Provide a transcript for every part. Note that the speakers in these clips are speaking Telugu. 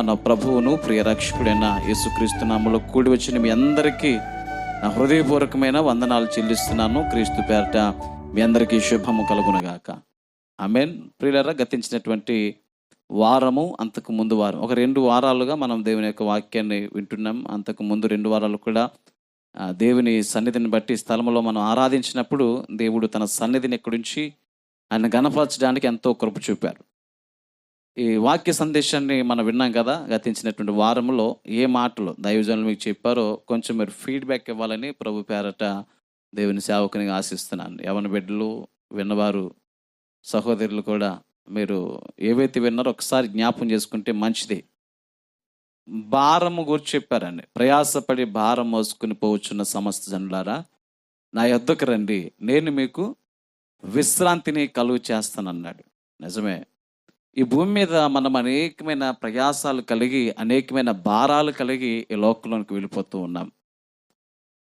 మన ప్రభువును ప్రియ రక్షకుడైన యేసుక్రీస్తు నామములో కూడి వచ్చిన మీ అందరికీ నా హృదయపూర్వకమైన వందనాలు చెల్లిస్తున్నాను. క్రీస్తు పేరట మీ అందరికీ శుభము కలుగునగాక. ఆమేన్. ప్రియులారా, గతించినటువంటి వారము అంతకు ముందు వారం ఒక 2 వారాలుగా మనం దేవుని యొక్క వాక్యాన్ని వింటున్నాం. అంతకు ముందు 2 వారాలు కూడా దేవుని సన్నిధిని బట్టి స్థలంలో మనం ఆరాధించినప్పుడు దేవుడు తన సన్నిధిని ఎక్కడుంచి ఆయన గణపరచడానికి ఎంతో కృప చూపారు. ఈ వాక్య సందేశాన్ని మనం విన్నాం కదా. గతించినటువంటి వారంలో ఏ మాటలు దైవజనులు మీకు చెప్పారో కొంచెం మీరు ఫీడ్బ్యాక్ ఇవ్వాలని ప్రభు పేరట దేవుని సేవకునిగా ఆశిస్తున్నాను. యవన బిడ్డలు, విన్నవారు, సహోదరులు కూడా మీరు ఏవైతే విన్నారో ఒకసారి జ్ఞాపం చేసుకుంటే మంచిది. భారము గురించి చెప్పారండి. ప్రయాసపడి భారం మోసుకుని పోవచ్చున్న సమస్త జనులారా, నా యొద్దకు రండి, నేను మీకు విశ్రాంతిని కలుగు చేస్తానన్నాడు. నిజమే. ఈ భూమి మీద మనం అనేకమైన ప్రయాసాలు కలిగి, అనేకమైన భారాలు కలిగి ఈ లోకంలోనికి వెళ్ళిపోతూ ఉన్నాం.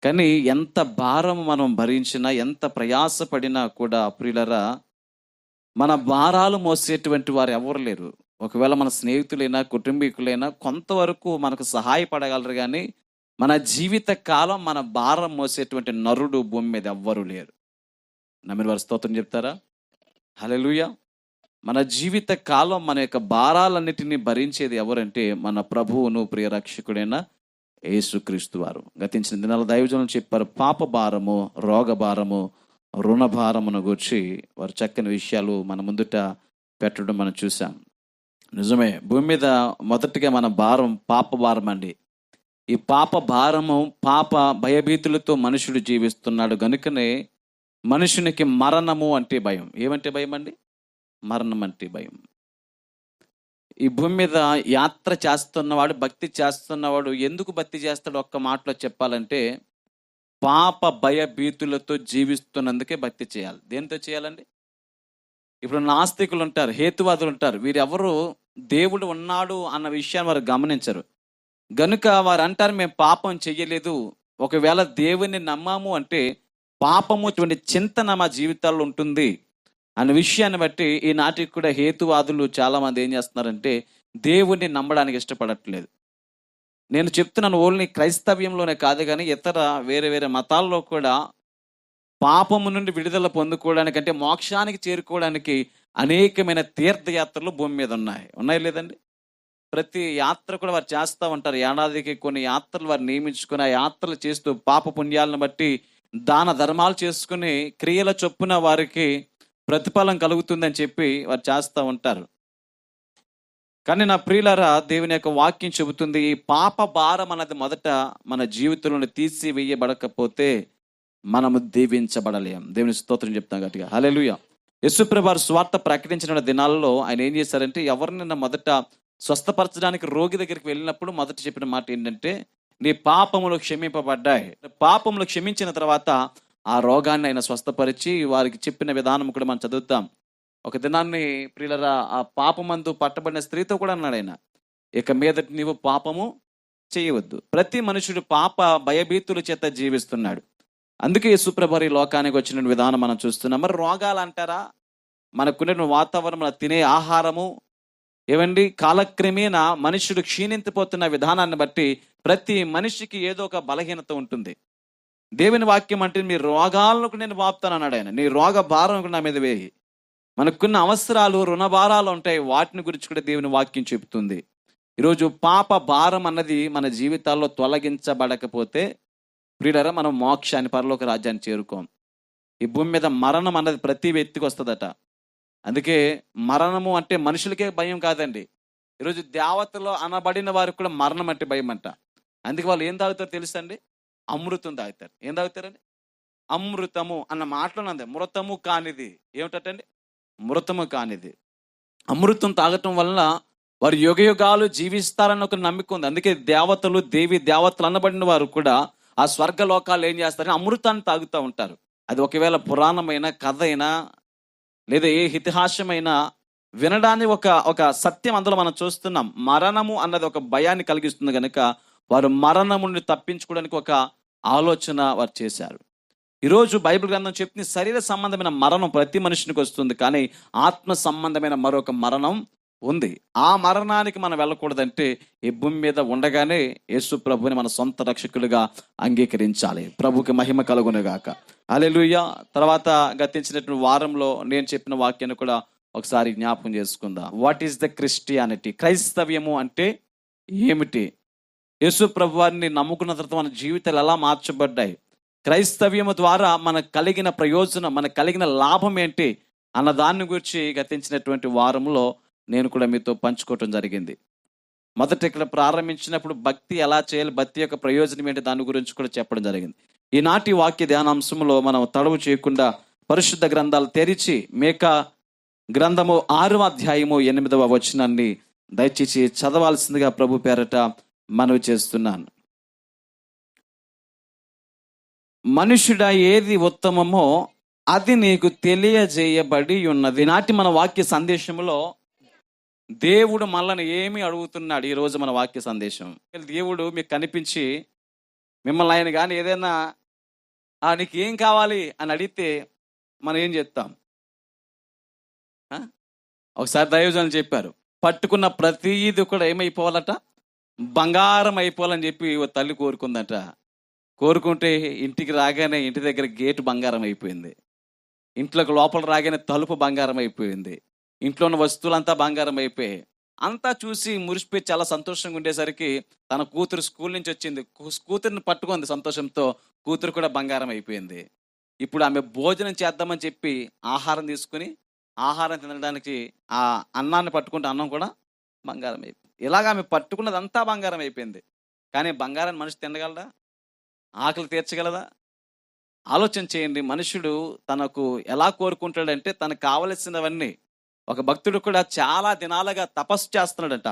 కానీ ఎంత భారం మనం భరించినా, ఎంత ప్రయాసపడినా కూడా ప్రియులరా, మన భారాలు మోసేటువంటి వారు ఎవరు లేరు. ఒకవేళ మన స్నేహితులైనా, కుటుంబీకులైనా కొంతవరకు మనకు సహాయపడగలరు, కానీ మన జీవిత కాలం మన భారం మోసేటువంటి నరుడు భూమి మీద ఎవ్వరూ లేరు. నమ్మిన వారి స్తోత్రం చెప్తారా? హల్లెలూయా. మన జీవిత కాలం మన యొక్క భారాలన్నిటినీ భరించేది ఎవరంటే మన ప్రభువును ప్రియ రక్షకుడైన యేసుక్రీస్తు వారు. గతించిన దినాల దైవజనులు చెప్పారు, పాప భారము, రోగ భారము, రుణ భారమును గూర్చి వారు చక్కని విషయాలు మన ముందుట పెట్టడం మనం చూసాం. నిజమే, భూమి మీద మొదటిగా మన భారం పాప భారం అండి. ఈ పాప భారము, పాప భయభీతులతో మనుషుడు జీవిస్తున్నాడు గనుకనే మనుషునికి మరణము అంటే భయం. ఏమంటే భయం అండి? మరణం అంటే భయం. ఈ భూమి మీద యాత్ర చేస్తున్నవాడు, భక్తి చేస్తున్నవాడు ఎందుకు భక్తి చేస్తాడు? ఒక్క మాటలో చెప్పాలంటే పాప భయభీతులతో జీవిస్తున్నందుకే భక్తి చేయాలి. దేనితో చేయాలండి? ఇప్పుడు నాస్తికులు ఉంటారు, హేతువాదులు ఉంటారు. వీరెవరు దేవుడు ఉన్నాడు అన్న విషయాన్ని వారు గమనించరు. గనుక వారు అంటారు, మేము పాపం చెయ్యలేదు. ఒకవేళ దేవుని నమ్మాము అంటే పాపము ఇటువంటి చింతన మా జీవితాల్లో ఉంటుంది అనే విషయాన్ని బట్టి ఈనాటికి కూడా హేతువాదులు చాలామంది ఏం చేస్తున్నారంటే దేవుణ్ణి నమ్మడానికి ఇష్టపడట్లేదు. నేను చెప్తున్నాను, ఓన్లీ క్రైస్తవ్యంలోనే కాదు కానీ ఇతర వేరే వేరే మతాల్లో కూడా పాపము నుండి విడుదల పొందుకోవడానికి, అంటే మోక్షానికి చేరుకోవడానికి అనేకమైన తీర్థయాత్రలు భూమి మీద ఉన్నాయి లేదండి? ప్రతి యాత్ర కూడా వారు చేస్తూ ఉంటారు. ఏడాదికి కొన్ని యాత్రలు వారు నియమించుకుని ఆ యాత్రలు చేస్తూ పాప పుణ్యాలను బట్టి దాన ధర్మాలు చేసుకుని క్రియల చొప్పున వారికి ప్రతిఫలం కలుగుతుందని చెప్పి వారు చేస్తూ ఉంటారు. కానీ నా ప్రియులారా, దేవుని యొక్క వాక్యం చెబుతుంది, ఈ పాప భారం అన్నది మొదట మన జీవితంలో తీసివేయబడకపోతే మనము దీవించబడలేం. దేవుని స్తోత్రం చెప్తాం గట్టిగా. హల్లెలూయా. యేసుప్రభువు వారు సువార్త ప్రకటించిన దినాల్లో ఆయన ఏం చేశారంటే, ఎవరినైనా మొదట స్వస్థపరచడానికి రోగి దగ్గరికి వెళ్ళినప్పుడు మొదట చెప్పిన మాట ఏంటంటే, నీ పాపములు క్షమింపబడ్డాయి. పాపములు క్షమించిన తర్వాత ఆ రోగాన్ని ఆయన స్వస్థపరిచి వారికి చెప్పిన విధానం కూడా మనం చదువుతాం. ఒక దినాన్ని ప్రియులరా, ఆ పాపమందు పట్టబడిన స్త్రీతో కూడా అన్నాడు ఆయన, ఇక మీదట నీవు పాపము చేయవద్దు. ప్రతి మనుషుడు పాప భయభీతుల చేత జీవిస్తున్నాడు. అందుకే యేసుప్రభువు ఈ లోకానికి వచ్చిన విధానం మనం చూస్తున్నాం. మరి రోగాలు అంటారా? మనకున్న వాతావరణం, మన తినే ఆహారము, ఏవండి, కాలక్రమేణా మనుషుడు క్షీణించిపోతున్న విధానాన్ని బట్టి ప్రతి మనిషికి ఏదో ఒక బలహీనత ఉంటుంది. దేవుని వాక్యం అంటే మీ రోగాలకు నేను వాపుతాను అన్నాడు ఆయన. నీ రోగ భారం నా మీద వేయి. మనకున్న అవసరాలు, రుణ భారాలు ఉంటాయి, వాటిని గురించి కూడా దేవుని వాక్యం చెబుతుంది. ఈరోజు పాప భారం అన్నది మన జీవితాల్లో తొలగించబడకపోతే ప్రియులారా, మనం మోక్షాన్ని, పరలోక రాజ్యాన్ని చేరుకోం. ఈ భూమి మీద మరణం అన్నది ప్రతి వ్యక్తికి వస్తుందట. అందుకే మరణము అంటే మనుషులకే భయం కాదండి. ఈరోజు దేవతలో అనబడిన వారికి కూడా మరణం అంటే భయం అంట. అందుకే వాళ్ళు ఏం తాగుతారో తెలుసండి? అమృతం తాగుతారు. ఏం తాగుతారండి? అమృతము అన్న మాటలోనంది. మృతము కానిది ఏమిటండి? మృతము కానిది. అమృతం తాగటం వలన వారు యుగయుగాలు జీవిస్తారని ఒక నమ్మిక ఉంది. అందుకే దేవతలు, దేవతలు అనబడిన వారు కూడా ఆ స్వర్గలోకాలు ఏం చేస్తారని అమృతాన్ని తాగుతూ ఉంటారు. అది ఒకవేళ పురాణమైన కథ అయినా లేదా ఏ ఇతిహాసమైనా వినడాన్ని ఒక సత్యం అందులో మనం చూస్తున్నాం. మరణము అన్నది ఒక భయాన్ని కలిగిస్తుంది కనుక వారు మరణము నుండి తప్పించుకోవడానికి ఒక ఆలోచన వారు చేశారు. ఈరోజు బైబిల్ గ్రంథం చెప్తుంది, శరీర సంబంధమైన మరణం ప్రతి మనుషునికి వస్తుంది, కానీ ఆత్మ సంబంధమైన మరొక మరణం ఉంది. ఆ మరణానికి మనం వెళ్ళకూడదంటే ఈ భూమి మీద ఉండగానే యేసు ప్రభుని మన సొంత రక్షకులుగా అంగీకరించాలి. ప్రభుకి మహిమ కలుగునుగాక. హల్లెలూయా. తర్వాత గతించినటువంటి వారంలో నేను చెప్పిన వాక్యాన్ని కూడా ఒకసారి జ్ఞాపకం చేసుకుందాం. What is the Christianity? క్రైస్తవ్యము అంటే ఏమిటి? యేసు ప్రభు వారిని నమ్ముకున్న తర్వాత మన జీవితాలు ఎలా మార్చబడ్డాయి? క్రైస్తవ్యము ద్వారా మనకు కలిగిన ప్రయోజనం, మనకు కలిగిన లాభం ఏంటి అన్న దాని గురించి గతించినటువంటి వారంలో నేను కూడా మీతో పంచుకోవటం జరిగింది. మొదట ఇక్కడ ప్రారంభించినప్పుడు భక్తి ఎలా చేయాలి, భక్తి యొక్క ప్రయోజనం ఏంటి, దాని గురించి కూడా చెప్పడం జరిగింది. ఈనాటి వాక్య ధ్యానాంశంలో మనం తడవు చేయకుండా పరిశుద్ధ గ్రంథాలు తెరిచి మీకా గ్రంథము 6వ అధ్యాయము 8వ వచనాన్ని దయచేసి చదవాల్సిందిగా ప్రభు పేరట మనవి చేస్తున్నాను. మనుషుడా, ఏది ఉత్తమమో అది నీకు తెలియజేయబడి ఉన్నది. నాటి మన వాక్య సందేశంలో దేవుడు మనల్ని ఏమి అడుగుతున్నాడు? ఈరోజు మన వాక్య సందేశం, దేవుడు మీకు కనిపించి మిమ్మల్ని ఆయన కానీ ఏదైనా నీకు ఏం కావాలి అని అడిగితే మనం ఏం చెప్తాం? ఒకసారి దైవజనులు చెప్పారు, పట్టుకున్న ప్రతిదీ కూడా ఏమైపోవాలట? బంగారం అయిపోవాలని చెప్పి ఓ తల్లి కోరుకుందట. కోరుకుంటే ఇంటికి రాగానే ఇంటి దగ్గర గేటు బంగారం అయిపోయింది, ఇంట్లోకి లోపల రాగానే తలుపు బంగారం అయిపోయింది, ఇంట్లో ఉన్న వస్తువులంతా బంగారం అయిపోయాయి. అంతా చూసి మురిసిపోయి చాలా సంతోషంగా ఉండేసరికి తన కూతురు స్కూల్ నుంచి వచ్చింది, కూతురిని పట్టుకుంది సంతోషంతో, కూతురు కూడా బంగారం అయిపోయింది. ఇప్పుడు ఆమె భోజనం చేద్దామని చెప్పి ఆహారం తీసుకుని ఆహారం తినడానికి ఆ అన్నాన్ని పట్టుకుంటే అన్నం కూడా బంగారం అయిపోయింది. ఇలాగ ఆమె పట్టుకున్నదంతా బంగారం అయిపోయింది. కానీ బంగారాన్ని మనిషి తినగలదా? ఆకలి తీర్చగలదా? ఆలోచన చేయండి. మనుషుడు తనకు ఎలా కోరుకుంటాడంటే తనకు కావలసినవన్నీ. ఒక భక్తుడు కూడా చాలా దినాలుగా తపస్సు చేస్తున్నాడంట.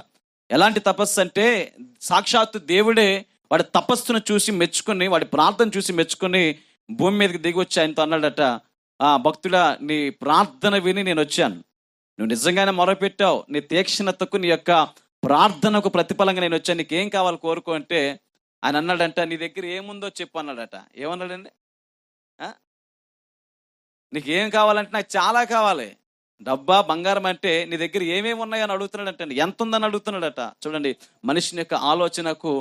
ఎలాంటి తపస్సు అంటే సాక్షాత్తు దేవుడే వాడి తపస్సును చూసి మెచ్చుకొని, వాడి ప్రార్థన చూసి మెచ్చుకొని భూమి మీదకి దిగి వచ్చి ఆయనతో అన్నాడట, భక్తుడా, నీ ప్రార్థన విని నేను వచ్చాను, నువ్వు నిజంగానే మొరపెట్టావు, నీ తీక్షణతకు నీ యొక్క ప్రార్థనకు ప్రతిఫలంగా నేను వచ్చాను, నీకేం కావాలి కోరుకో అంటే ఆయన అన్నాడంట, నీ దగ్గర ఏముందో చెప్పు అన్నాడట. ఏమన్నాడండి? నీకు ఏం కావాలంటే నాకు చాలా కావాలి, డబ్బా బంగారం అంటే నీ దగ్గర ఏమేమి ఉన్నాయని అడుగుతున్నాడంటే, ఎంత ఉందని అడుగుతున్నాడట. చూడండి మనిషిని యొక్క ఆలోచనకు.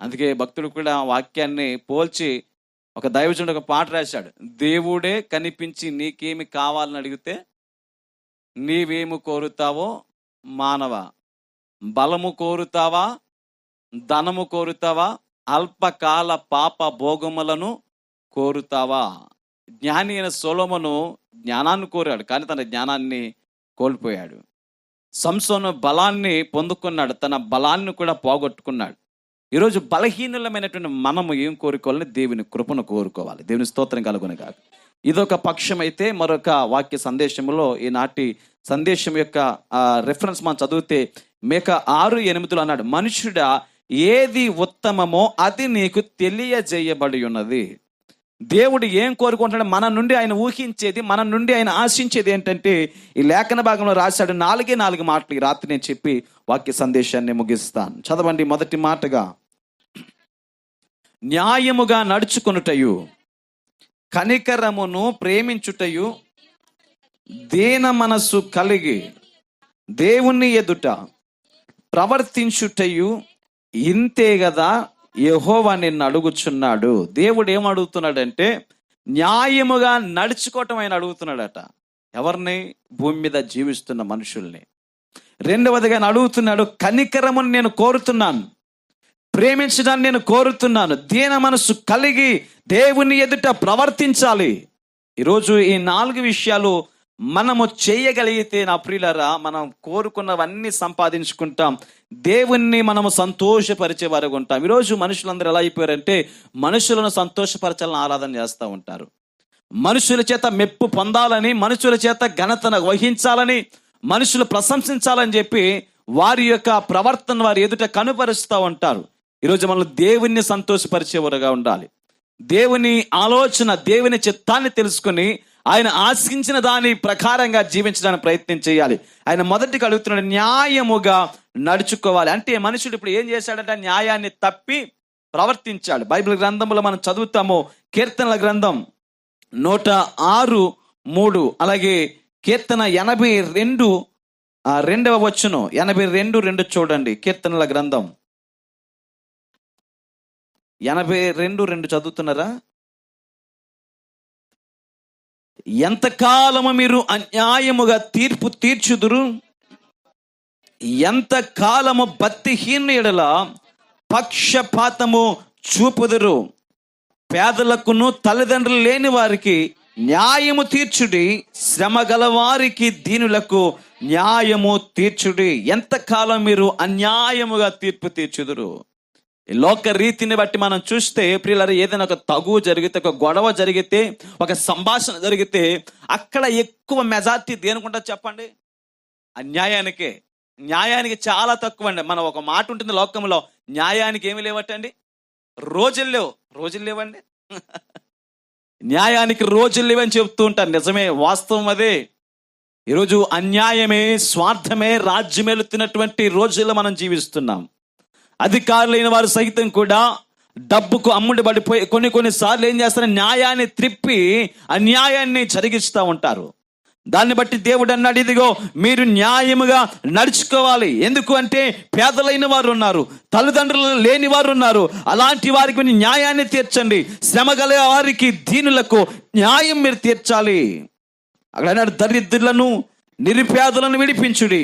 అందుకే భక్తుడు కూడా వాక్యాన్ని పోల్చి ఒక దైవజనుడు ఒక పాట రాశాడు, దేవుడే కనిపించి నీకేమి కావాలని అడిగితే నీవేమి కోరుతావో మానవ, బలము కోరుతావా, ధనము కోరుతావా, అల్పకాల పాప భోగములను కోరుతావా? జ్ఞాని అయిన సొలొమోను జ్ఞానాన్ని కోరాడు, కానీ తన జ్ఞానాన్ని కోల్పోయాడు. సంసోను బలాన్ని పొందుకున్నాడు, తన బలాన్ని కూడా పోగొట్టుకున్నాడు. ఈరోజు బలహీనులమైనటువంటి మనము ఏం కోరుకోవాలని? దేవుని కృపను కోరుకోవాలి. దేవుని స్తోత్రం కలుగును గాక. ఇదొక పక్షం అయితే, మరొక వాక్య సందేశంలో ఈనాటి సందేశం యొక్క రెఫరెన్స్ మనం చదివితే మీకా 6:8 అన్నాడు, మనుషుడా, ఏది ఉత్తమమో అది నీకు తెలియజేయబడి ఉన్నది. దేవుడు ఏం కోరుకుంటాడు? మన నుండి ఆయన ఊహించేది, మన నుండి ఆయన ఆశించేది ఏంటంటే ఈ లేఖన భాగంలో రాశాడు. 4 మాటలు ఈ రాత్రి నేను చెప్పి వాక్య సందేశాన్ని ముగిస్తాను. చదవండి. మొదటి మాటగా, న్యాయముగా నడుచుకొనుటయు, కనికరమును ప్రేమించుటయు, దీన మనస్సు కలిగి దేవుని ఎదుట ప్రవర్తించుటయు, ఇంతే కదా యెహోవా నిన్ను అడుగుచున్నాడు. దేవుడు ఏం అడుగుతున్నాడంటే న్యాయముగా నడుచుకోవటం ఆయన అడుగుతున్నాడట. ఎవరిని? భూమి మీద జీవిస్తున్న మనుషుల్ని. రెండవదిగా అడుగుతున్నాడు, కనికరమును నేను కోరుతున్నాను, ప్రేమించడాన్ని నేను కోరుతున్నాను, దీన మనస్సు కలిగి దేవుని ఎదుట ప్రవర్తించాలి. ఈరోజు ఈ 4 విషయాలు మనము చేయగలిగితే నా ప్రియులారా, మనం కోరుకున్నవన్నీ సంపాదించుకుంటాం, దేవుణ్ణి మనము సంతోషపరిచే వారుగా ఉంటాం. ఈరోజు మనుషులందరూ ఎలా అయిపోయారంటే మనుషులను సంతోషపరచాలని ఆరాధన చేస్తూ ఉంటారు. మనుషుల చేత మెప్పు పొందాలని, మనుషుల చేత ఘనతను వహించాలని, మనుషులు ప్రశంసించాలని చెప్పి వారి యొక్క ప్రవర్తన వారి ఎదుట కనుపరుస్తూ ఉంటారు. ఈరోజు మనం దేవుణ్ణి సంతోషపరిచేవారుగా ఉండాలి. దేవుని ఆలోచన, దేవుని చిత్తాన్ని తెలుసుకుని ఆయన ఆశించిన దాని ప్రకారంగా జీవించడానికి ప్రయత్నం చేయాలి. ఆయన మొదటిగా అడుగుతున్నాడు, న్యాయముగా నడుచుకోవాలి. అంటే మనుషుడు ఇప్పుడు ఏం చేశాడంటే న్యాయాన్ని తప్పి ప్రవర్తించాడు. బైబిల్ గ్రంథంలో మనం చదువుతాము, కీర్తనల గ్రంథం 106:3, అలాగే కీర్తన 82 రెండవ వచనం 82:2 చూడండి. కీర్తనల గ్రంథం 82:2 చదువుతున్నారా? ఎంతకాలము మీరు అన్యాయముగా తీర్పు తీర్చుదురు, ఎంత కాలము భక్తిహీన ఎడల పక్షపాతము చూపుదురు. పేదలకును తల్లిదండ్రులు లేని వారికి న్యాయము తీర్చుడి, శ్రమ గల వారికి దీనులకు న్యాయము తీర్చుడి. ఎంతకాలం మీరు అన్యాయముగా తీర్పు తీర్చుదురు. లోక రీతిని బట్టి మనం చూస్తే ప్రియులారా, ఏదైనా ఒక తగువ జరిగితే, ఒక గొడవ జరిగితే, ఒక సంభాషణ జరిగితే అక్కడ ఎక్కువ మెజార్టీ దేనికుంటుంది చెప్పండి? అన్యాయానికే. న్యాయానికి చాలా తక్కువ అండి. మనం ఒక మాట ఉంటుంది లోకంలో, న్యాయానికి ఏమి లేవటండి? రోజులు లేవండి. న్యాయానికి రోజులు లేవని చెప్తూ ఉంటారు. నిజమే, వాస్తవం అదే. ఈరోజు అన్యాయమే, స్వార్థమే రాజ్యమేలుతున్నటువంటి రోజుల్లో మనం జీవిస్తున్నాం. అధికారులైన వారు సైతం కూడా డబ్బుకు అమ్ముడు పడిపోయి కొన్నిసార్లు ఏం చేస్తారు? న్యాయాన్ని త్రిప్పి అన్యాయాన్ని జరిగిస్తూ ఉంటారు. దాన్ని బట్టి దేవుడు అన్నాడు, ఇదిగో మీరు న్యాయముగా నడుచుకోవాలి. ఎందుకు అంటే పేదలైన వారు ఉన్నారు, తల్లిదండ్రులు లేని వారు ఉన్నారు. అలాంటి వారికి న్యాయాన్ని తీర్చండి. శ్రమ గల వారికి దీనులకు న్యాయం మీరు తీర్చాలి. అక్కడ అన్నాడు, దరిద్రులను నిరుపేదలను విడిపించుడి,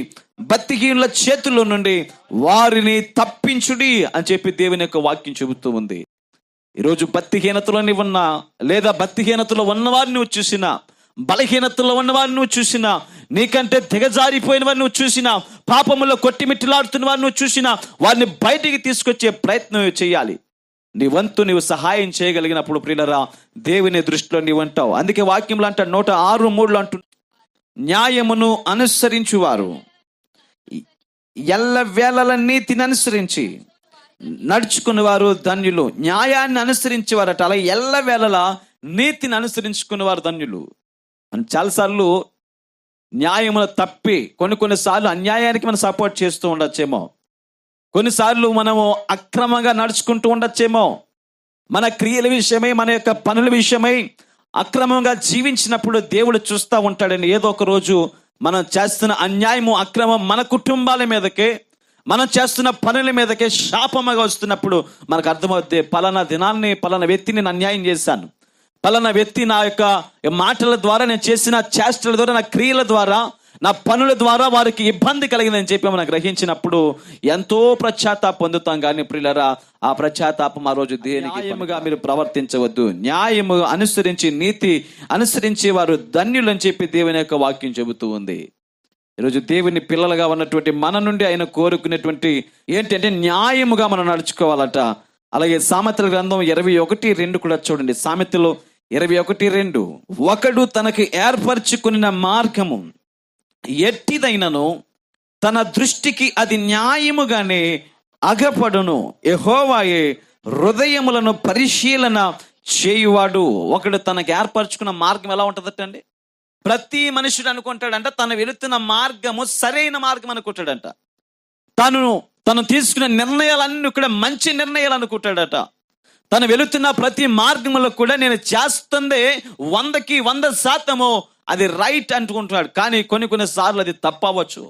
భక్తిహీనుల చేతుల్లో నుండి వారిని తప్పించుడి అని చెప్పి దేవుని యొక్క వాక్యం చెబుతూ ఉంది. ఈరోజు భక్తిహీనతలోని ఉన్నా, లేదా భక్తిహీనతలో ఉన్నవారిని నువ్వు చూసినా, బలహీనతలో ఉన్నవారిని నువ్వు చూసినా, నీకంటే దిగజారిపోయిన వారిని నువ్వు చూసినా, పాపములో కొట్టిమిట్టిలాడుతున్న వారిని నువ్వు చూసినా, వారిని బయటికి తీసుకొచ్చే ప్రయత్నం చేయాలి. నీ వంతు నీవు సహాయం చేయగలిగినప్పుడు ప్రియులరా, దేవుని దృష్టిలో నీవు అంటావు. అందుకే వాక్యంలో అంటాడు, 106:3 అంటు, న్యాయమును అనుసరించువారు ఎల్లవేళల నీతిని అనుసరించి నడుచుకునేవారు ధన్యులు. న్యాయాన్ని అనుసరించేవారట, అలా ఎల్లవేళలా నీతిని అనుసరించుకునేవారు ధన్యులు. మనం చాలాసార్లు న్యాయమును తప్పి కొన్నిసార్లు అన్యాయానికి మనం సపోర్ట్ చేస్తూ ఉండొచ్చేమో, కొన్నిసార్లు మనము అక్రమంగా నడుచుకుంటూ ఉండొచ్చేమో. మన క్రియల విషయమై, మన యొక్క పనుల విషయమై అక్రమంగా జీవించినప్పుడు దేవుడు చూస్తూ ఉంటాడని, ఏదో ఒక రోజు మనం చేస్తున్న అన్యాయము, అక్రమం మన కుటుంబాల మీదకే, మనం చేస్తున్న పనుల మీదకే శాపముగా వస్తున్నప్పుడు మనకు అర్థమవుతుంది, పలానా దినాన్ని పలానా వ్యక్తిని నేను అన్యాయం చేశాను, పలానా వ్యక్తి నా యొక్క మాటల ద్వారా, నేను చేసిన చేష్టల ద్వారా, నా క్రియల ద్వారా, నా పనుల ద్వారా వారికి ఇబ్బంది కలిగిందని చెప్పి మనం గ్రహించినప్పుడు ఎంతో పశ్చాత్తాపం పొందుతాం. కానీ ప్రియులారా, ఆ పశ్చాత్తాపం ఆ రోజు న్యాయముగా మీరు ప్రవర్తించవద్దు. న్యాయము అనుసరించి, నీతి అనుసరించి వారు ధన్యులు అని చెప్పి దేవుని యొక్క వాక్యం చెబుతూ ఉంది. ఈరోజు దేవుని పిల్లలుగా ఉన్నటువంటి మన నుండి ఆయన కోరుకునేటువంటి ఏంటంటే న్యాయముగా మనం నడుచుకోవాలట. అలాగే సామెతల గ్రంథం 21:2 కూడా చూడండి. సామెతలు 21:2, ఒకడు తనకి ఏర్పరచుకున్న మార్గము ఎట్టిదైనను తన దృష్టికి అది న్యాయముగానే అగపడును. యెహోవాయే హృదయములను పరిశీలన చేయువాడు. ఒకడు తనకు ఏర్పరచుకున్న మార్గం ఎలా ఉంటుందట అండి? ప్రతి మనుషుడు అనుకుంటాడంట తను వెళుతున్న మార్గము సరైన మార్గం అనుకుంటాడంట. తను తీసుకున్న నిర్ణయాలన్నీ కూడా మంచి నిర్ణయాలు అనుకుంటాడట. తను వెళుతున్న ప్రతి మార్గంలో కూడా నేను చేస్తుందే 100కి 100% అది రైట్ అనుకుంటున్నాడు. కానీ కొన్నిసార్లు అది తప్పవచ్చు.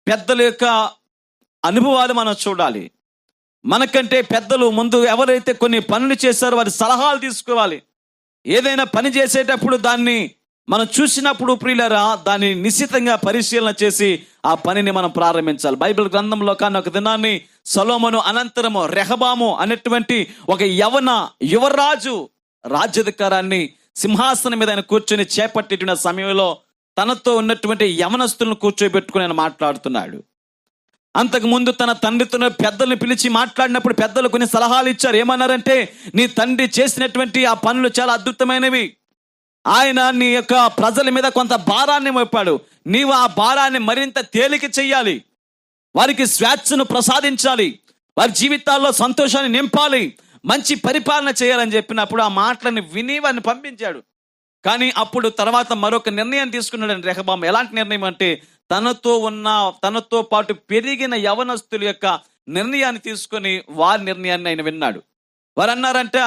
పెద్దల యొక్క అనుభవాలు మనం చూడాలి. మనకంటే పెద్దలు ముందు ఎవరైతే కొన్ని పనులు చేశారో వారి సలహాలు తీసుకోవాలి. ఏదైనా పని చేసేటప్పుడు దాన్ని మనం చూసినప్పుడు ప్రియులారా, దాన్ని నిశ్చితంగా పరిశీలన చేసి ఆ పనిని మనం ప్రారంభించాలి. బైబిల్ గ్రంథంలో కానీ ఒక దినాన్ని సొలొమోను అనంతరము రెహబాము అనేటువంటి ఒక యువరాజు రాజ్యాధికారాన్ని సింహాసనం మీద ఆయన కూర్చొని చేపట్టిన సమయంలో తనతో ఉన్నటువంటి యవనస్తులను కూర్చోబెట్టుకుని ఆయన మాట్లాడుతున్నాడు. అంతకుముందు తన తండ్రితో పెద్దలను పిలిచి మాట్లాడినప్పుడు పెద్దలు కొన్ని సలహాలు ఇచ్చారు. ఏమన్నారంటే, నీ తండ్రి చేసినటువంటి ఆ పనులు చాలా అద్భుతమైనవి. ఆయన నీ యొక్క ప్రజల మీద కొంత భారాన్ని మోపాడు. నీవు ఆ భారాన్ని మరింత తేలిక చెయ్యాలి, వారికి స్వేచ్ఛను ప్రసాదించాలి, వారి జీవితాల్లో సంతోషాన్ని నింపాలి, మంచి పరిపాలన చేయాలని చెప్పినప్పుడు ఆ మాటలను విని వారిని పంపించాడు. కానీ అప్పుడు తర్వాత మరొక నిర్ణయం తీసుకున్నాడు రెహబాము. ఎలాంటి నిర్ణయం అంటే, తనతో పాటు పెరిగిన యవనస్తుల యొక్క నిర్ణయాన్ని తీసుకొని వారి నిర్ణయాన్ని ఆయన విన్నాడు. వారు అన్నారంట,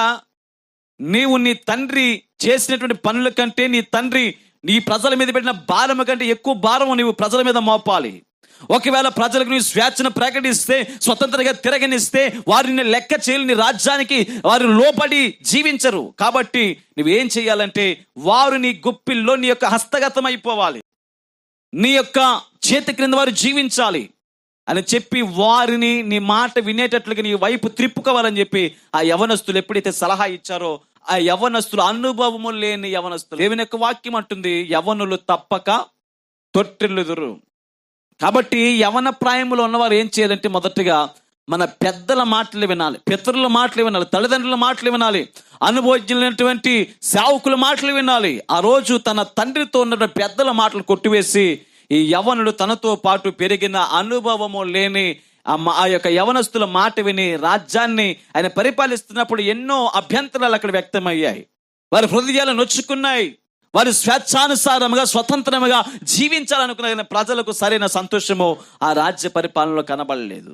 నీవు నీ తండ్రి చేసినటువంటి పనుల కంటే నీ తండ్రి నీ ప్రజల మీద పెట్టిన భారం కంటే ఎక్కువ భారం నీవు ప్రజల మీద మోపాలి. ఒకవేళ ప్రజలకు నీవు స్వేచ్ఛను ప్రకటిస్తే, స్వతంత్రంగా తిరగనిస్తే, వారిని లెక్క చేయలేని రాజ్యానికి వారు లోబడి జీవించరు. కాబట్టి నువ్వేం చేయాలంటే వారు నీ గుప్పిల్లో నీ యొక్క హస్తగతం అయిపోవాలి, నీ యొక్క చేతి క్రింద వారు జీవించాలి అని చెప్పి వారిని నీ మాట వినేటట్లుగా నీ వైపు త్రిప్పుకోవాలని చెప్పి ఆ యవనస్తులు ఎప్పుడైతే సలహా ఇచ్చారో, ఆ యవనస్తులు అనుభవము లేని యవనస్తులు, దేవుని యొక్క వాక్యం అంటుంది యవనులు తప్పక తొట్టిల్లుదురు. కాబట్టి యవన ప్రాయములో ఉన్నవారు ఏం చేయాలంటే మొదటగా మన పెద్దల మాటలు వినాలి, పితరుల మాటలు వినాలి, తల్లిదండ్రుల మాటలు వినాలి, అనుభవజ్ఞులైనటువంటి సేవకుల మాటలు వినాలి. ఆ రోజు తన తండ్రితో ఉన్న పెద్దల మాటలు కొట్టివేసి ఈ యవనుడు తనతో పాటు పెరిగిన అనుభవము లేని ఆ యొక్క యవనస్తుల మాట విని రాజ్యాన్ని ఆయన పరిపాలిస్తున్నప్పుడు ఎన్నో అభ్యంతరాలు అక్కడ వ్యక్తమయ్యాయి. వారి హృదయాలు నొచ్చుకున్నాయి. వారి స్వేచ్ఛానుసారముగా స్వతంత్రముగా జీవించాలనుకున్న ప్రజలకు సరైన సంతోషము ఆ రాజ్య పరిపాలనలో కనబడలేదు.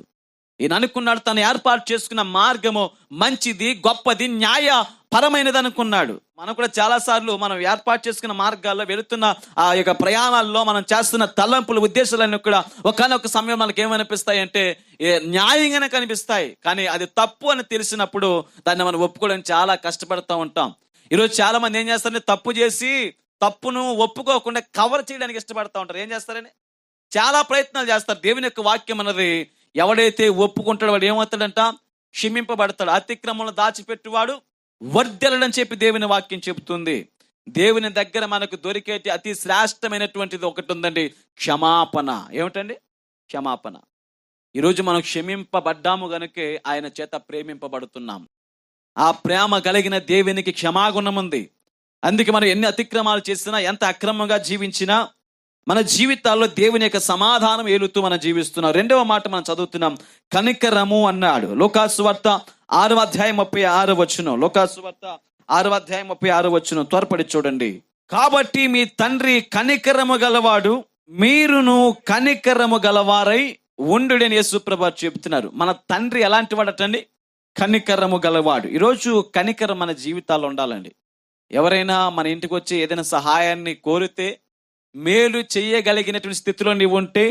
ఈయన అనుకున్నాడు తను ఏర్పాటు చేసుకున్న మార్గము మంచిది, గొప్పది, న్యాయపరమైనది అనుకున్నాడు. మనం కూడా చాలాసార్లు మనం ఏర్పాటు చేసుకున్న మార్గాల్లో వెళుతున్న ఆ యొక్క ప్రయాణాల్లో మనం చేస్తున్న తలంపులు, ఉద్దేశాలన్నీ కూడా ఒకనొక సమయం మనకి ఏమనిపిస్తాయి అంటే న్యాయంగానే కనిపిస్తాయి. కానీ అది తప్పు అని తెలిసినప్పుడు దాన్ని మనం ఒప్పుకోవడానికి చాలా కష్టపడుతూ ఉంటాం. ఈరోజు చాలా మంది ఏం చేస్తారంటే తప్పు చేసి తప్పును ఒప్పుకోకుండా కవర్ చేయడానికి ఇష్టపడతా ఉంటారు. ఏం చేస్తారని చాలా ప్రయత్నాలు చేస్తారు. దేవుని యొక్క వాక్యం అన్నది ఎవడైతే ఒప్పుకుంటాడో వాడు ఏమవుతాడంట, క్షమింపబడతాడు. అతిక్రమంలో దాచిపెట్టువాడు వర్ధెలడని చెప్పి దేవుని వాక్యం చెబుతుంది. దేవుని దగ్గర మనకు దొరికేటి అతి శ్రేష్టమైనటువంటిది ఒకటి ఉందండి, క్షమాపణ. ఏమిటండి? క్షమాపణ. ఈరోజు మనం క్షమింపబడ్డాము గనుకే ఆయన చేత ప్రేమింపబడుతున్నాం. ఆ ప్రేమ కలిగిన దేవునికి క్షమాగుణం ఉంది. అందుకే మనం ఎన్ని అతిక్రమాలు చేసినా, ఎంత అక్రమంగా జీవించినా మన జీవితాల్లో దేవుని యొక్క సమాధానం ఏలుతూ మనం జీవిస్తున్నాం. రెండవ మాట మనం చదువుతున్నాం, కనికరము అన్నాడు. లోకాసు వార్త 6:36 లోకాసు వార్త 6:36 త్వరపడి చూడండి. కాబట్టి మీ తండ్రి కనికరము గలవాడు, మీరును కనికరము గలవారై ఉండుడని యేసుప్రభు చెబుతున్నారు. మన తండ్రి ఎలాంటి వాడటండి? కనికరము గలవాడు. ఈరోజు కనికరం మన జీవితాల్లో ఉండాలండి. ఎవరైనా మన ఇంటికి వచ్చి ఏదైనా సహాయాన్ని కోరితే, మేలు చేయగలిగినటువంటి స్థితిలో నీవు ఉంటే,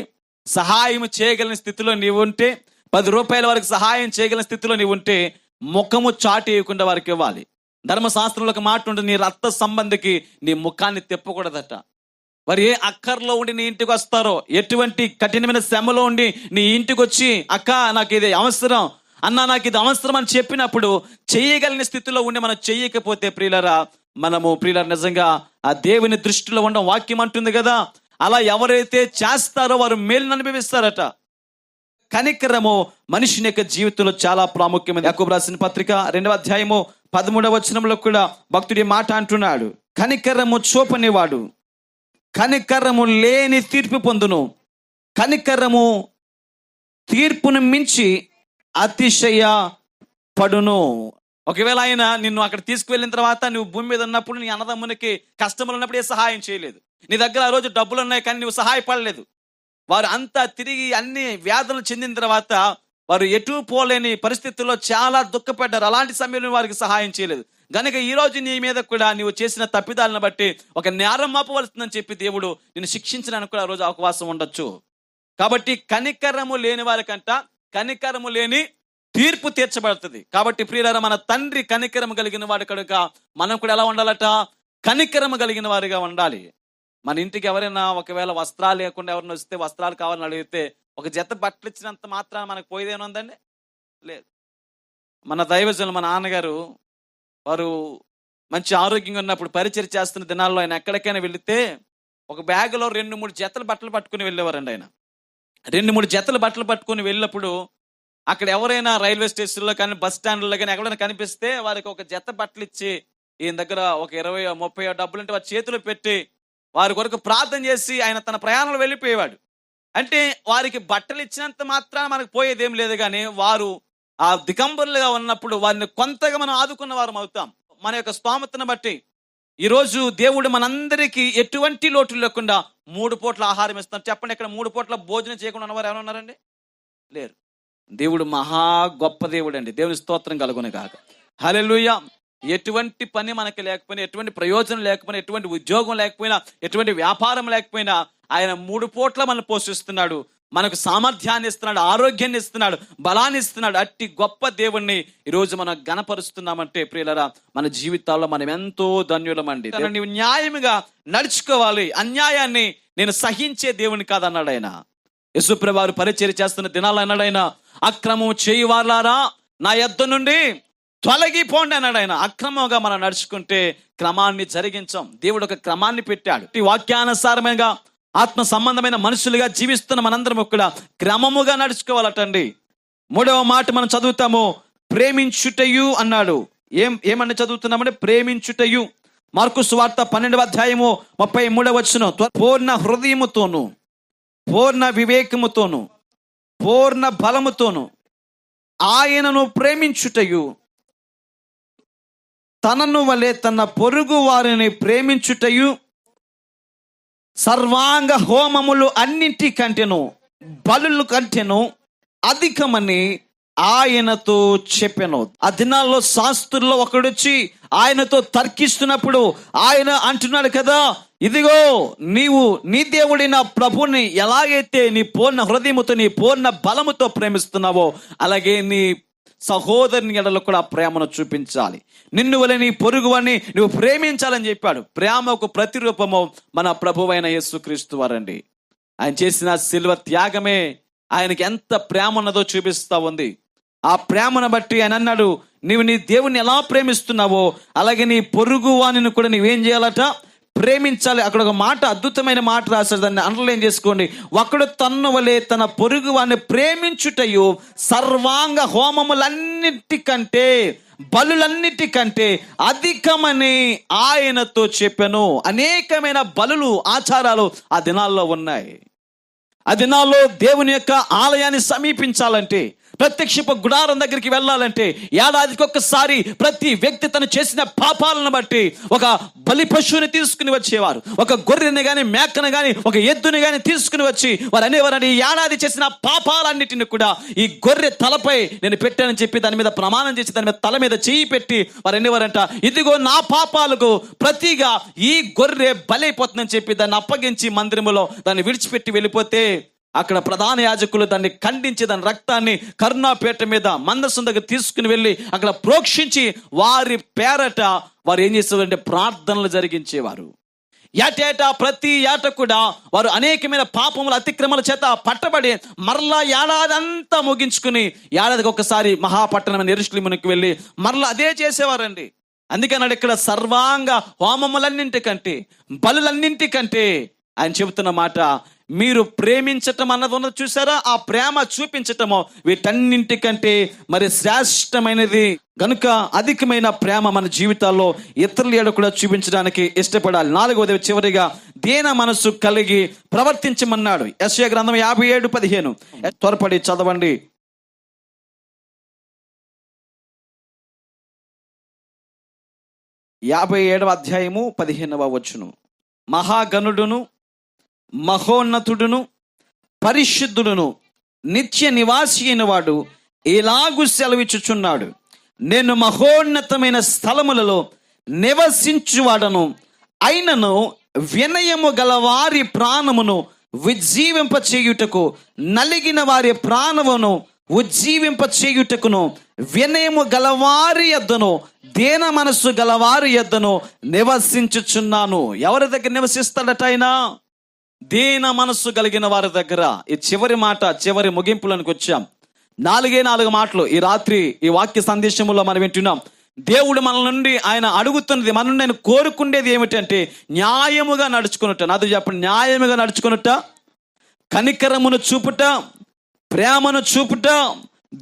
సహాయం చేయగలిగిన స్థితిలో నీవు ఉంటే, 10 రూపాయల వరకు సహాయం చేయగలిగిన స్థితిలో నీవు ఉంటే ముఖము చాటేయకుండా వారికి ఇవ్వాలి. ధర్మశాస్త్రంలో ఒక మాట ఉంటుంది, నీ రక్త సంబంధికి నీ ముఖాన్ని తిప్పకూడదట. వారు ఏ అక్కర్లో ఉండి నీ ఇంటికి వస్తారో, ఎటువంటి కఠినమైన శ్రమలో ఉండి నీ ఇంటికి వచ్చి అక్క నాకు ఇది అవసరం, అన్నా నాకు ఇది అవసరం అని చెప్పినప్పుడు చేయగలిగిన స్థితిలో ఉండి మనం చెయ్యకపోతే ప్రియులరా నిజంగా ఆ దేవుని దృష్టిలో ఉండడం వాక్యం అంటుంది కదా, అలా ఎవరైతే చేస్తారో వారు మేలును అనుభవిస్తారట. కనికరము మనిషిని యొక్క జీవితంలో చాలా ప్రాముఖ్యమైనది. యాకోబు రాసిన పత్రిక 2:13 కూడా భక్తుడి మాట అంటున్నాడు, కనికరము చూపనివాడు కనికరము లేని తీర్పు పొందును, కనికరము తీర్పును మించి అతిశయ పడును. ఒకవేళ ఆయన నిన్ను అక్కడ తీసుకువెళ్ళిన తర్వాత నువ్వు భూమి మీద ఉన్నప్పుడు నీ అన్నదమ్మునికి కష్టములు ఉన్నప్పుడు ఏ సహాయం చేయలేదు, నీ దగ్గర ఆ రోజు డబ్బులు ఉన్నాయి కానీ నువ్వు సహాయపడలేదు, వారు అంతా తిరిగి అన్ని వ్యాధులు చెందిన తర్వాత వారు ఎటు పోలేని పరిస్థితుల్లో చాలా దుఃఖపడ్డారు. అలాంటి సమయంలో వారికి సహాయం చేయలేదు గనుక ఈ రోజు నీ మీద కూడా నువ్వు చేసిన తప్పిదాలను బట్టి ఒక నేరం మోపవలసిందని చెప్పి దేవుడు నిన్ను శిక్షించడానికి కూడా ఆ రోజు అవకాశం ఉండొచ్చు. కాబట్టి కనికరము లేని వారికంట కనికరము లేని తీర్పు తీర్చబడుతుంది. కాబట్టి ప్రియులారా, మన తండ్రి కనికరము కలిగిన వాడు కనుక మనం కూడా ఎలా ఉండాలట? కనికరము కలిగిన వారిగా ఉండాలి. మన ఇంటికి ఎవరైనా ఒకవేళ వస్త్రాలు లేకుండా ఎవరైనా వస్తే, వస్త్రాలు కావాలని అడిగితే ఒక జత బట్టలు ఇచ్చినంత మాత్రాన మనకు పోయేదేముందండి? లేదు. మన దైవజనులు మా నాన్నగారు వారు మంచి ఆరోగ్యంగా ఉన్నప్పుడు పరిచయం చేస్తున్న దినాల్లో ఆయన ఎక్కడికైనా వెళితే ఒక బ్యాగులో 2-3 జతలు బట్టలు పట్టుకుని వెళ్ళేవారండి. ఆయన 2-3 జతలు బట్టలు పట్టుకుని వెళ్ళినప్పుడు అక్కడ ఎవరైనా రైల్వే స్టేషన్లో కానీ బస్ స్టాండ్లో కానీ ఎక్కడైనా కనిపిస్తే వారికి ఒక జత బట్టలు ఇచ్చి, ఈయన దగ్గర ఒక 20-30 డబ్బులు అంటే వారి చేతిలో పెట్టి వారి కొరకు ప్రార్థన చేసి ఆయన తన ప్రయాణంలో వెళ్ళిపోయేవాడు. అంటే వారికి బట్టలు ఇచ్చినంత మాత్రాన మనకు పోయేదేం లేదు, కానీ వారు ఆ దిగంబరులుగా ఉన్నప్పుడు వారిని కొంతగా మనం ఆదుకున్న వారం అవుతాం మన యొక్క స్తోమతను బట్టి. ఈరోజు దేవుడు మనందరికీ ఎటువంటి లోటు లేకుండా 3 పూట్ల ఆహారం ఇస్తాం. చెప్పండి, ఇక్కడ 3 పూట్ల భోజనం చేయకుండా ఉన్నవారు ఎవరు ఉన్నారండి? లేరు. దేవుడు మహా గొప్ప దేవుడు అండి. దేవుని స్తోత్రం కలుగును గాక. హల్లెలూయా. ఎటువంటి పని మనకి లేకపోయినా, ఎటువంటి ప్రయోజనం లేకపోయినా, ఎటువంటి ఉద్యోగం లేకపోయినా, ఎటువంటి వ్యాపారం లేకపోయినా ఆయన 3 పూట్ల మనల్ని పోషిస్తున్నాడు, మనకు సామర్థ్యాన్ని ఇస్తున్నాడు, ఆరోగ్యాన్ని ఇస్తున్నాడు, బలాన్ని ఇస్తున్నాడు. అట్టి గొప్ప దేవుణ్ణి ఈరోజు మనం గణపరుస్తున్నామంటే ప్రియులరా, మన జీవితాల్లో మనం ఎంతో ధన్యులమండి. నీవు న్యాయముగా నడుచుకోవాలి, అన్యాయాన్ని నేను సహించే దేవుని కాదన్నాడు ఆయన. యేసుప్రభువు పరిచర్య చేస్తున్న దినాలు అన్నాడు ఆయన, అక్రమం చేయువారులారా నా యొద్ద నుండి తొలగిపోండి అన్నాడు ఆయన. అక్రమంగా మనం నడుచుకుంటే క్రమాన్ని జరిగించాం. దేవుడు ఒక క్రమాన్ని పెట్టాడు. ఈ వాక్యానుసారమైన ఆత్మ సంబంధమైన మనుషులుగా జీవిస్తున్న మనందరం కూడా క్రమముగా నడుచుకోవాలటండి. 3వ మాట మనం చదువుతాము, ప్రేమించుటయు అన్నాడు. ఏమని చదువుతున్నామంటే ప్రేమించుటయు. మార్కు సువార్త 12వ అధ్యాయము 33వ వచనం, పూర్ణ హృదయముతోను, పూర్ణ వివేకముతోను, పూర్ణ బలముతోను ఆయనను ప్రేమించుటయు, తనను వలె తన పొరుగు వారిని ప్రేమించుటయు సర్వాంగ హోమములు అన్నింటికంటేను బలుల కంటేను అధికమని ఆయనతో చెప్పెను. ఆ దినాల్లో శాస్త్రుల్లో ఒకడొచ్చి ఆయనతో తర్కిస్తున్నప్పుడు ఆయన అంటున్నాడు కదా, ఇదిగో నీవు నీ దేవుడైన ప్రభుని ఎలాగైతే నీ పూర్ణ హృదయముతో నీ పూర్ణ బలముతో ప్రేమిస్తున్నావో అలాగే నీ సహోదరుని ఎడలో కూడా ప్రేమను చూపించాలి. నిన్ను వలె నీ పొరుగువాన్ని నువ్వు ప్రేమించాలని చెప్పాడు. ప్రేమకు ప్రతిరూపము మన ప్రభువైన యేసుక్రీస్తు వారండి. ఆయన చేసిన శిలువ త్యాగమే ఆయనకి ఎంత ప్రేమ ఉన్నదో చూపిస్తా ఉంది. ఆ ప్రేమను బట్టి ఆయన అన్నాడు, నీవు నీ దేవుని ఎలా ప్రేమిస్తున్నావో అలాగే నీ పొరుగు వాణిని కూడా నీవేం చేయాలట, ప్రేమించాలి. అక్కడ ఒక మాట, అద్భుతమైన మాట రాశాడు, దాన్ని అండర్లైన్ చేసుకోండి. ఒకడు తన్ను వలె తన పొరుగు వాడిని ప్రేమించుటయు సర్వాంగ హోమములన్నిటికంటే బలులన్నిటికంటే అధికమని ఆయనతో చెప్పాను. అనేకమైన బలులు ఆచారాలు ఆ దినాల్లో ఉన్నాయి. ఆ దినాల్లో దేవుని యొక్క ఆలయాన్ని సమీపించాలంటే, ప్రత్యక్షపు గుడారం దగ్గరికి వెళ్ళాలంటే ఏడాదికి ఒక్కసారి ప్రతి వ్యక్తి తను చేసిన పాపాలను బట్టి ఒక బలి పశువుని తీసుకుని వచ్చేవారు. ఒక గొర్రెని కానీ మేకను కానీ ఒక ఎద్దుని కానీ తీసుకుని వచ్చి వారు అనేవారని, ఈ ఏడాది చేసిన పాపాలన్నిటిని కూడా ఈ గొర్రె తలపై నేను పెట్టానని చెప్పి దాని మీద ప్రమాణం చేసి దాని మీద తల మీద చేయి పెట్టి వారు అనేవారంట, ఇదిగో నా పాపాలకు ప్రతిగా ఈ గొర్రె బలైపోతుందని చెప్పి దాన్ని అప్పగించి మందిరములో దాన్ని విడిచిపెట్టి వెళ్ళిపోతే అక్కడ ప్రధాన యాజకులు దాన్ని ఖండించి దాని రక్తాన్ని కరుణాపేట మీద మందసం దగ్గర తీసుకుని వెళ్ళి అక్కడ ప్రోక్షించి వారి పేరట వారు ఏం చేసేవారంటే ప్రార్థనలు జరిగించేవారు. ఏటేటా ప్రతి ఏట కూడా వారు అనేకమైన పాపముల అతిక్రమల చేత పట్టబడి మరలా ఏడాది అంతా ముగించుకుని ఏడాదికి ఒకసారి మహాపట్టణమైన యెరూషలేమునికి వెళ్ళి మరలా అదే చేసేవారండి. అందుకన్నాడు ఇక్కడ సర్వాంగ హోమములన్నింటికంటే బలులన్నింటికంటే ఆయన చెబుతున్న మాట, మీరు ప్రేమించటం అన్నది ఉన్నది చూసారా, ఆ ప్రేమ చూపించటము వీటన్నింటికంటే మరి శ్రేష్టమైనది. గనుక అధికమైన ప్రేమ మన జీవితాల్లో ఇతరుల ఏడు కూడా చూపించడానికి ఇష్టపడాలి. 4వది చివరిగా దీన మనసు కలిగి ప్రవర్తించమన్నాడు. యెషయా గ్రంథం 57:15 త్వరపడి చదవండి. 57వ అధ్యాయము 15వ వచనం, మహాగణుడును మహోన్నతుడును పరిశుద్ధుడును నిత్య నివాసి అయిన వాడు ఇలాగు సెలవిచ్చుచున్నాడు, నేను మహోన్నతమైన స్థలములలో నివసించువాడను, అయినను వినయము గల వారి ప్రాణమును ఉజ్జీవింప చేయుటకు, నలిగిన వారి ప్రాణమును ఉజ్జీవింప చేయుటకును, వినయము గలవారి యొద్దను దీన మనస్సు గలవారి యొద్దను నివసించుచున్నాను. ఎవరి దగ్గర నివసిస్తాడట ఆయన? దీన మనస్సు కలిగిన వారి దగ్గర. ఈ చివరి మాట, చివరి ముగింపులోనికి వచ్చాం. 4 మాటలు ఈ రాత్రి ఈ వాక్య సందేశంలో మనం వింటున్నాం. దేవుడు మన నుండి ఆయన అడుగుతున్నది, మన నుండి ఆయన కోరుకునేది ఏమిటంటే న్యాయముగా నడుచుకున్నట్ట. నాతో చెప్పండి, న్యాయముగా నడుచుకున్నట్ట, కనికరమును చూపుట, ప్రేమను చూపుట,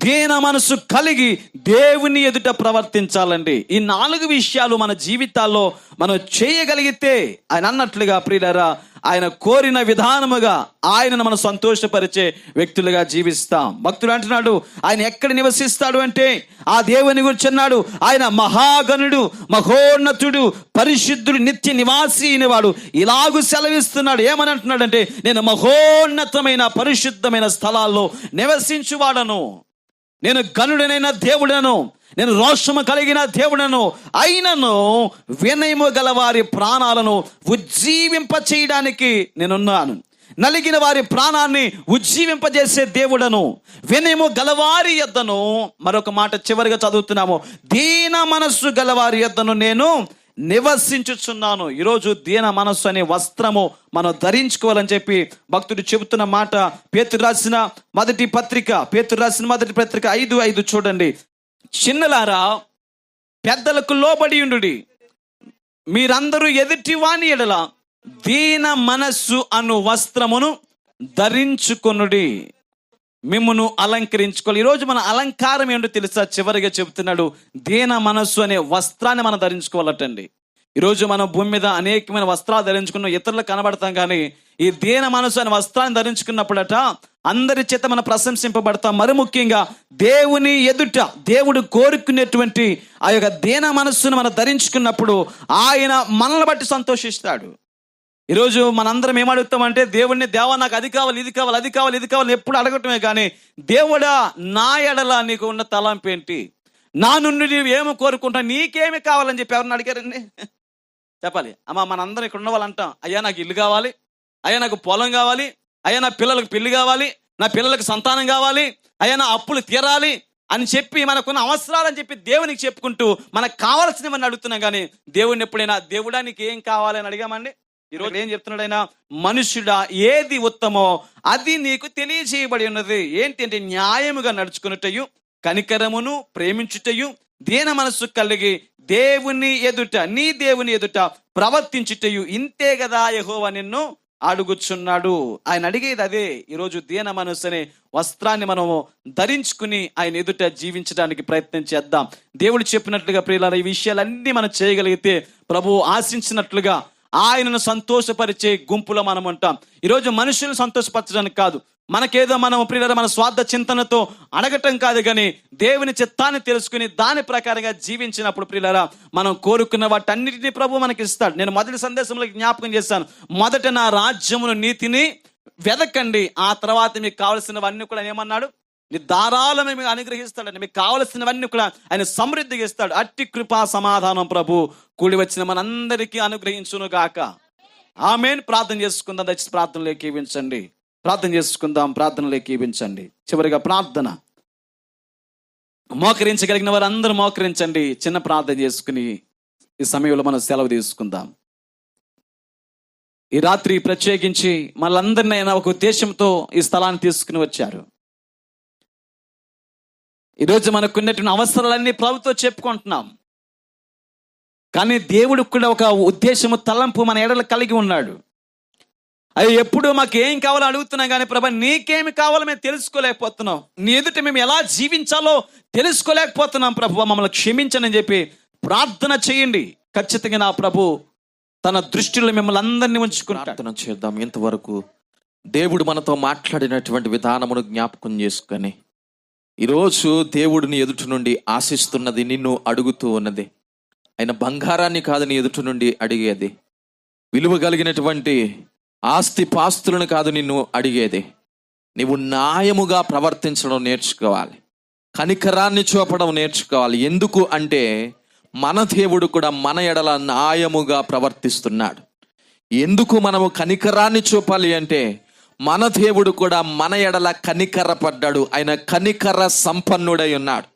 దీన మనసు కలిగి దేవుని ఎదుట ప్రవర్తించాలండి. ఈ 4 విషయాలు మన జీవితాల్లో మనం చేయగలిగితే ఆయన అన్నట్లుగా ప్రియులారా ఆయన కోరిన విధానముగా ఆయనను మనం సంతోషపరిచే వ్యక్తులుగా జీవిస్తాం. భక్తుడు అంటున్నాడు, ఆయన ఎక్కడ నివసిస్తాడు అంటే ఆ దేవుని గురించి అన్నాడు, ఆయన మహాగణుడు, మహోన్నతుడు, పరిశుద్ధుడు, నిత్య నివాసి అయినవాడు. ఇలాగూ సెలవిస్తున్నాడు. ఏమని అంటున్నాడంటే, నేను మహోన్నతమైన పరిశుద్ధమైన స్థలాల్లో నివసించువాడను. నేను గనుడనైన దేవుడను, నేను రోషము కలిగిన దేవుడను, అయినను వినయము గల వారి ప్రాణాలను ఉజ్జీవింప చేయడానికి నేనున్నాను. నలిగిన వారి ప్రాణాన్ని ఉజ్జీవింపజేసే దేవుడను, వినయము గలవారి యొద్దను, మరొక మాట చివరిగా చదువుతున్నాము, దీన మనస్సు గలవారి యొద్దను నేను నివసించుచున్నాను. ఈరోజు దీన మనస్సు అనే వస్త్రము మనం ధరించుకోవాలని చెప్పి భక్తుడు చెబుతున్న మాట పేతురు రాసిన మొదటి పత్రిక 5:5 చూడండి. చిన్నలారా, పెద్దలకు లోబడి ఉండుడి, మీరందరూ ఎదుటి వాని ఎడల దీన మనస్సు అను వస్త్రమును ధరించుకొనుడి, మిమ్మును అలంకరించుకోవాలి. ఈరోజు మన అలంకారం ఏంటో తెలుసా? చివరిగా చెబుతున్నాడు, దీన మనస్సు అనే వస్త్రాన్ని మనం ధరించుకోవాలటండి. ఈరోజు మనం భూమి మీద అనేకమైన వస్త్రాలు ధరించుకున్న ఇతరులకు కనబడతాం, కానీ ఈ దీన మనస్సు అనే వస్త్రాన్ని ధరించుకున్నప్పుడట అందరి చేత మనం ప్రశంసింపబడతాం. మరి ముఖ్యంగా దేవుని ఎదుట దేవుడు కోరుకునేటువంటి ఆ యొక్క దీన మనస్సును మనం ధరించుకున్నప్పుడు ఆయన మనల్ని బట్టి సంతోషిస్తాడు. ఈరోజు మనందరం ఏమడుగుతామంటే, దేవుడిని, దేవా నాకు అది కావాలి, ఇది కావాలి, అది కావాలి, ఇది కావాలి ఎప్పుడు అడగటమే, కానీ దేవుడా నా ఎడల నీకు ఉన్న తలంపు ఏంటి, నా నుండి నీవు ఏమి కోరుకుంటా, నీకేమి కావాలని చెప్పి ఎవరిని అడిగారండి? చెప్పాలి అమ్మా. మనందరం ఇక్కడ ఉన్న వాళ్ళు అంటాం, అయ్యా నాకు ఇల్లు కావాలి, అయ్యా నాకు పొలం కావాలి, అయ్యా నా పిల్లలకు పెళ్లి కావాలి, నా పిల్లలకు సంతానం కావాలి, అయ్యా నా అప్పులు తీరాలి అని చెప్పి మనకున్న అవసరాలని చెప్పి దేవునికి చెప్పుకుంటూ మనకు కావాల్సినవన్నీ అడుగుతున్నాం, కానీ దేవుడిని ఎప్పుడైనా దేవుడా నీకు ఏం కావాలి అని అడిగామండి? ఈరోజు ఏం చెప్తున్నాడు ఆయన? మనుషుడా, ఏది ఉత్తమో అది నీకు తెలియజేయబడి ఉన్నది. ఏంటి అంటే, న్యాయముగా నడుచుకున్నటయు, కనికరమును ప్రేమించుటయు, దీన మనస్సు కలిగి దేవుని ఎదుట, నీ దేవుని ఎదుట ప్రవర్తించుటయు, ఇంతే కదా యెహోవా నిన్ను అడుగుచున్నాడు. ఆయన అడిగేది అదే. ఈరోజు దీన మనస్సు అనే వస్త్రాన్ని మనము ధరించుకుని ఆయన ఎదుట జీవించడానికి ప్రయత్నం చేద్దాం. దేవుడు చెప్పినట్లుగా ప్రియులారా, ఈ విషయాలన్నీ మనం చేయగలిగితే ప్రభువు ఆశించినట్లుగా ఆయనను సంతోషపరిచే గుంపులో మనం ఉంటాం. ఈరోజు మనుషులను సంతోషపరచడానికి కాదు, మనకేదో మనం ప్రియులారా మన స్వార్థ చింతనతో అడగటం కాదు, కానీ దేవుని చిత్తాన్ని తెలుసుకుని దాని ప్రకారంగా జీవించినప్పుడు ప్రియులారా మనం కోరుకున్న వాటన్నిటిని ప్రభు మనకి ఇస్తాడు. నేను మొదటి సందేశంలో జ్ఞాపకం చేశాను, మొదట నా రాజ్యమును నీతిని వెదకండి, ఆ తర్వాత మీకు కావలసినవన్నీ కూడా ఏమన్నాడు? నీ ధారాళమే మీకు అనుగ్రహిస్తాడండి. మీకు కావలసినవన్నీ కూడా ఆయన సమృద్ధిగా ఇస్తాడు. అట్టి కృపా సమాధానం ప్రభు కూడి వచ్చిన మనందరికీ అనుగ్రహించును గాక. ఆమేన్. ప్రార్థన చేసుకుందాం. దయచేసి ప్రార్థనలో ఏకీవించండి. ప్రార్థన చేసుకుందాం. ప్రార్థనలో ఏకీవించండి. చివరిగా ప్రార్థన. మోకరించగలిగిన వారు అందరూ మోకరించండి. చిన్న ప్రార్థన చేసుకుని ఈ సమయంలో మనం సెలవు తీసుకుందాం. ఈ రాత్రి ప్రత్యేకించి మనందరినీ ఆయన ఒక ఉద్దేశంతో ఈ స్థలాన్ని తీసుకుని వచ్చారు. ఈరోజు మనకున్నటువంటి అవసరాలన్నీ ప్రభుతో చెప్పుకుంటున్నాం, కానీ దేవుడికి కూడా ఒక ఉద్దేశము, తలంపు మన ఎడల కలిగి ఉన్నాడు. అది ఎప్పుడు మాకు ఏం కావాలో అడుగుతున్నాం, కానీ ప్రభా నీకేమి కావాలో మేము తెలుసుకోలేకపోతున్నాం, నీ ఎదుట మేము ఎలా జీవించాలో తెలుసుకోలేకపోతున్నాం. ప్రభు మమ్మల్ని క్షమించని చెప్పి ప్రార్థన చేయండి. ఖచ్చితంగా నా ప్రభు తన దృష్టిలో మిమ్మల్ని అందరినీ ఉంచుకుని ప్రార్థన చేద్దాం. ఇంతవరకు దేవుడు మనతో మాట్లాడినటువంటి విధానమును జ్ఞాపకం చేసుకొని, ఈరోజు దేవుడిని ఎదుటి నుండి ఆశిస్తున్నది, నిన్ను అడుగుతూ ఉన్నది. ఆయన బంగారాన్ని కాదు నీ ఎదుటి నుండి అడిగేది, విలువ కలిగినటువంటి ఆస్తి పాస్తులను కాదు నిన్ను అడిగేది. నీవు న్యాయముగా ప్రవర్తించడం నేర్చుకోవాలి, కనికరాన్ని చూపడం నేర్చుకోవాలి. ఎందుకు అంటే మన దేవుడు కూడా మన ఎడల న్యాయముగా ప్రవర్తిస్తున్నాడు. ఎందుకు మనము కనికరాన్ని చూపాలి అంటే మన దేవుడు కూడా మన ఎడల కనికర పడ్డాడు. ఆయన కనికర సంపన్నుడై ఉన్నాడు.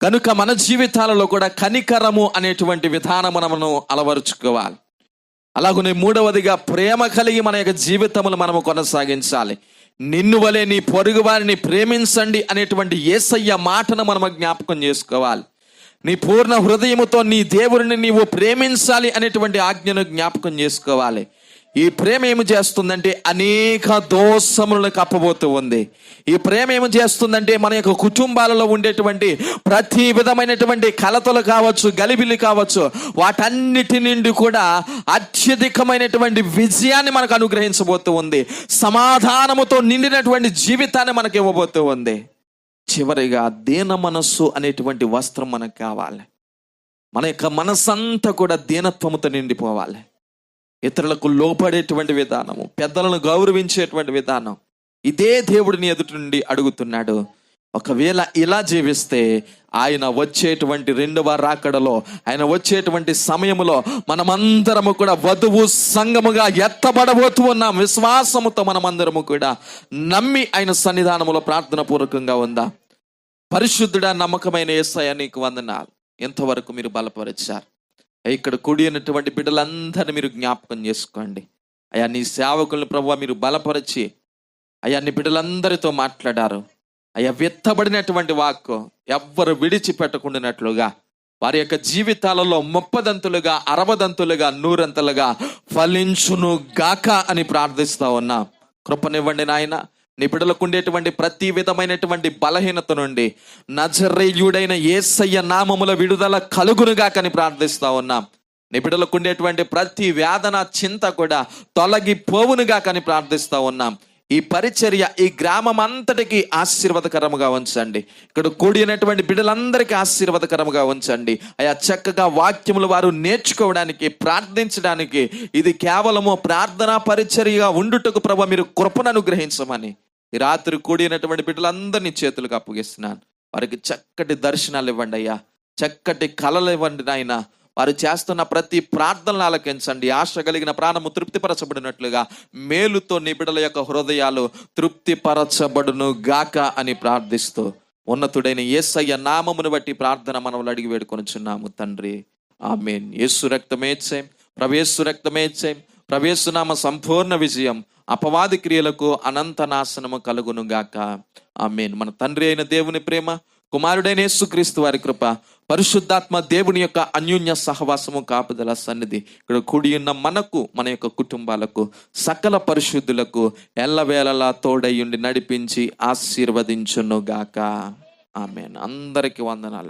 కనుక మన జీవితాలలో కూడా కనికరము అనేటువంటి విధానము మనము అలవరుచుకోవాలి. అలాగనే మూడవదిగా ప్రేమ కలిగి మన యొక్క జీవితములు మనము కొనసాగించాలి. నిన్ను వలె నీ పొరుగు వారిని ప్రేమించండి అనేటువంటి యేసయ్య మాటను మనము జ్ఞాపకం చేసుకోవాలి. నీ పూర్ణ హృదయముతో నీ దేవుడిని నీవు ప్రేమించాలి అనేటువంటి ఆజ్ఞను జ్ఞాపకం చేసుకోవాలి. ఈ ప్రేమ ఏమి చేస్తుందంటే అనేక దోషములను కప్పబోతూ ఉంది. ఈ ప్రేమ ఏమి చేస్తుందంటే మన యొక్క కుటుంబాలలో ఉండేటువంటి ప్రతి విధమైనటువంటి కలతలు కావచ్చు, గలిబిలి కావచ్చు, వాటన్నిటి నుండి కూడా అత్యధికమైనటువంటి విజయాన్ని మనకు అనుగ్రహించబోతూ ఉంది. సమాధానముతో నిండినటువంటి జీవితాన్ని మనకు ఇవ్వబోతూ ఉంది. చివరిగా దీన మనస్సు అనేటువంటి వస్త్రం మనకు కావాలి. మన యొక్క మనసంతా కూడా దీనత్వముతో నిండిపోవాలి. ఇతరులకు లోపడేటువంటి విధానము, పెద్దలను గౌరవించేటువంటి విధానం, ఇదే దేవుడిని ఎదుటి నుండి అడుగుతున్నాడు. ఒకవేళ ఇలా జీవిస్తే ఆయన వచ్చేటువంటి రెండవ రాకడలో, ఆయన వచ్చేటువంటి సమయములో మనమందరము కూడా వధువు సంఘముగా ఎత్తబడబోతూ ఉన్నాం. విశ్వాసముతో మనమందరము కూడా నమ్మి ఆయన సన్నిధానములో ప్రార్థన పూర్వకంగా ఉందా. పరిశుద్ధుడా, నమ్మకమైన యేసయ్య నీకు వందనాలు. ఎంతవరకు మీరు బలపరిచారు. ఇక్కడ కూడి ఉన్నటువంటి బిడ్డలందరినీ మీరు జ్ఞాపకం చేసుకోండి అయ్యా. నీ సేవకులను ప్రభువా మీరు బలపరిచి అయ్యా నీ బిడ్డలందరితో మాట్లాడారు అయ్యా. వెత్తబడినటువంటి వాక్కు ఎవ్వరు విడిచిపెట్టకుండానట్లుగా వారి యొక్క జీవితాలలో 30దంతులుగా 60దంతులుగా 100అంతలుగా ఫలించును గాక అని ప్రార్థిస్తా ఉన్నా. కృపనివ్వండి నాయన. నీ బిడ్డలకు ఉండేటువంటి ప్రతి విధమైనటువంటి బలహీనత నుండి నజరేయుడైన యేసయ్య నామముల విడుదల కలుగునుగాక అని ప్రార్థిస్తా ఉన్నాం. నీ బిడ్డలకు ఉండేటువంటి ప్రతి వేదన చింత కూడా తొలగిపోవునుగాక అని ప్రార్థిస్తా ఉన్నాం. ఈ పరిచర్య ఈ గ్రామం అంతటికి ఆశీర్వాదకరముగా ఉంచండి. ఇక్కడ కూడినటువంటి బిడ్డలందరికీ ఆశీర్వాదకరముగా ఉంచండి అయ్యా. చక్కగా వాక్యములు వారు నేర్చుకోవడానికి, ప్రార్థించడానికి ఇది కేవలము ప్రార్థనా పరిచర్యగా ఉండుటకు ప్రభువా మీరు కృపను అనుగ్రహించమని ఈ రాత్రి కూడినటువంటి బిడ్డలందరినీ చేతులకు అప్పగిస్తున్నాను. వారికి చక్కటి దర్శనాలు ఇవ్వండి అయ్యా. చక్కటి కళలు ఇవ్వండి నాయన. వారు చేస్తున్న ప్రతి ప్రార్థనలు ఆలకించండి. ఆశ కలిగిన ప్రాణము తృప్తిపరచబడినట్లుగా మేలుతో నీ బిడ్డల యొక్క హృదయాలు తృప్తిపరచబడును గాక అని ప్రార్థిస్తూ ఉన్నతుడైన యేసయ్య నామమును బట్టి ప్రార్థన మనములు అడిగి వేడుకొనుచున్నాము తండ్రి. ఆమేన్. యేసు రక్తమే జయం, ప్రవేశు రక్తమే జయం, ప్రవేశునామ సంపూర్ణ విజయం, అపవాది క్రియలకు అనంత నాశనము కలుగును గాక. ఆమేన్. మన తండ్రి అయిన దేవుని ప్రేమ, కుమారుడైన యేసుక్రీస్తు వారి కృప, పరిశుద్ధాత్మ దేవుని యొక్క అన్యోన్య సహవాసము, కాపుదల, సన్నిధి ఇక్కడ కూడి ఉన్న మనకు, మన యొక్క కుటుంబాలకు, సకల పరిశుద్ధులకు ఎల్లవేళలా తోడయ్యుండి నడిపించి ఆశీర్వదించును గాక. ఆమేన్. అందరికీ వందనాలు.